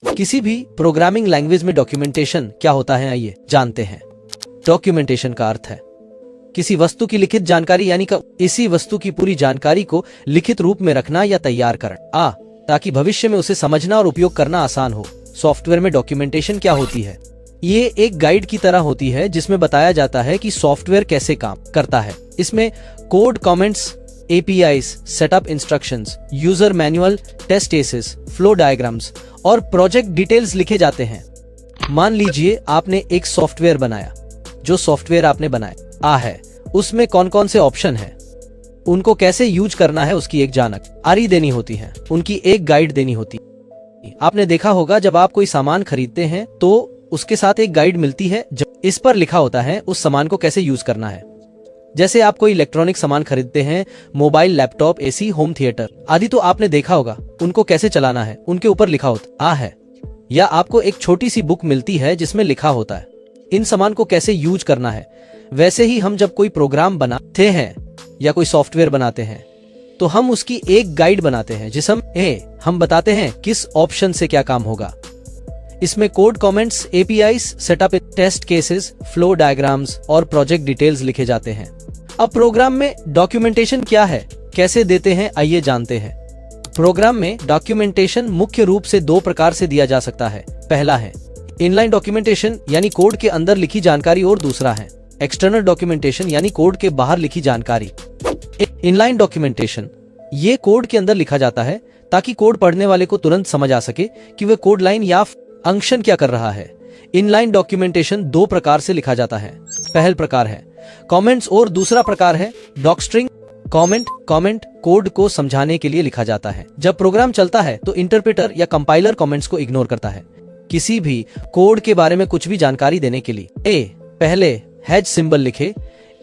किसी भी programming language में डॉक्यूमेंटेशन क्या होता है आइए जानते हैं। डॉक्यूमेंटेशन का अर्थ है किसी वस्तु की लिखित जानकारी यानी इसी वस्तु की पूरी जानकारी को लिखित रूप में रखना या तैयार करना ताकि भविष्य में उसे समझना और उपयोग करना आसान हो। सॉफ्टवेयर में डॉक्यूमेंटेशन क्या होती है? ये एक गाइड की तरह होती है जिसमें बताया जाता है कि सॉफ्टवेयर कैसे काम करता है। इसमें code, comments, APIs, setup instructions, user manual, test cases, flow diagrams और प्रोजेक्ट डिटेल्स लिखे जाते हैं। मान लीजिए आपने एक सॉफ्टवेयर बनाया। जो सॉफ्टवेयर आपने बनाया है उसमें कौन कौन से ऑप्शन हैं, उनको कैसे यूज करना है उसकी एक जानकारी देनी होती है, उनकी एक गाइड देनी होती है। आपने देखा होगा जब आप कोई सामान खरीदते हैं तो उसके साथ एक गाइड मिलती है, इस पर लिखा होता है उस सामान को कैसे यूज करना है। जैसे आप कोई इलेक्ट्रॉनिक सामान खरीदते हैं, mobile, laptop, AC, home theatre आदि, तो आपने देखा होगा उनको कैसे चलाना है उनके ऊपर लिखा होता है। या आपको एक छोटी सी बुक मिलती है जिसमें लिखा होता है इन सामान को कैसे यूज करना है। वैसे ही हम जब कोई प्रोग्राम बनाते हैं या कोई सॉफ्टवेयर बनाते हैं तो हम उसकी एक गाइड बनाते हैं जिसमें हम बताते हैं किस ऑप्शन से क्या काम होगा। इसमें code, comments, APIs, setup, test cases, flow diagrams और प्रोजेक्ट डिटेल्स लिखे जाते हैं। अब प्रोग्राम में डॉक्यूमेंटेशन क्या है, कैसे देते हैं, आइए जानते हैं। प्रोग्राम में डॉक्यूमेंटेशन मुख्य रूप से दो प्रकार से दिया जा सकता है। पहला है इनलाइन डॉक्यूमेंटेशन यानी कोड के अंदर लिखी जानकारी, और दूसरा है एक्सटर्नल डॉक्यूमेंटेशन यानी कोड के बाहर लिखी जानकारी। इनलाइन डॉक्यूमेंटेशन ये कोड के अंदर लिखा जाता है ताकि कोड पढ़ने वाले को तुरंत समझ आ सके कि वह कोड लाइन या फंक्शन क्या कर रहा है। इनलाइन डॉक्यूमेंटेशन दो प्रकार से लिखा जाता है। पहला प्रकार है कमेंट्स और दूसरा प्रकार है डॉक्स्ट्रिंग। कमेंट कोड को समझाने के लिए लिखा जाता है। जब प्रोग्राम चलता है तो इंटरप्रेटर या कंपाइलर कमेंट्स को इग्नोर करता है। किसी भी कोड के बारे में कुछ भी जानकारी देने के लिए पहले हैश सिंबल लिखे,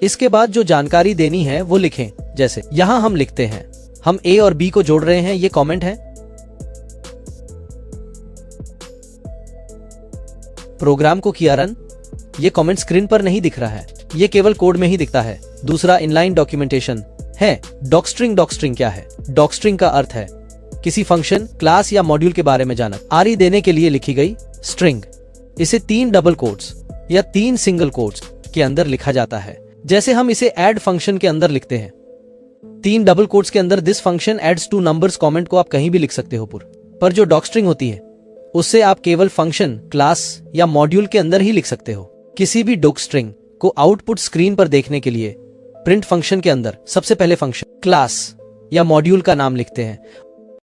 इसके बाद जो जानकारी देनी है वो लिखें। जैसे यहाँ हम लिखते हैं हम A और B को जोड़ रहे हैं, ये कमेंट है। प्रोग्राम को किया रन, ये कमेंट स्क्रीन पर नहीं दिख रहा है, ये केवल कोड में ही दिखता है। दूसरा इनलाइन डॉक्यूमेंटेशन है डॉक्स्ट्रिंग। डॉक्स्ट्रिंग क्या है? डॉक्स्ट्रिंग का अर्थ है किसी फंक्शन, क्लास या मॉड्यूल के बारे में जानकारी देने के लिए लिखी गई स्ट्रिंग। इसे 3 डबल कोट्स या 3 सिंगल कोट्स के अंदर लिखा जाता है। जैसे हम इसे ऐड फंक्शन के अंदर लिखते हैं 3 डबल कोट्स के अंदर this function adds 2 numbers. Comment को आप कहीं भी लिख सकते हो पर जो डॉक्स्ट्रिंग होती है उससे आप केवल फंक्शन, क्लास या मॉड्यूल के अंदर ही लिख सकते हो। किसी भी डॉक्स्ट्रिंग को आउटपुट स्क्रीन पर देखने के लिए प्रिंट फंक्शन के अंदर सबसे पहले फंक्शन, क्लास या मॉड्यूल का नाम लिखते हैं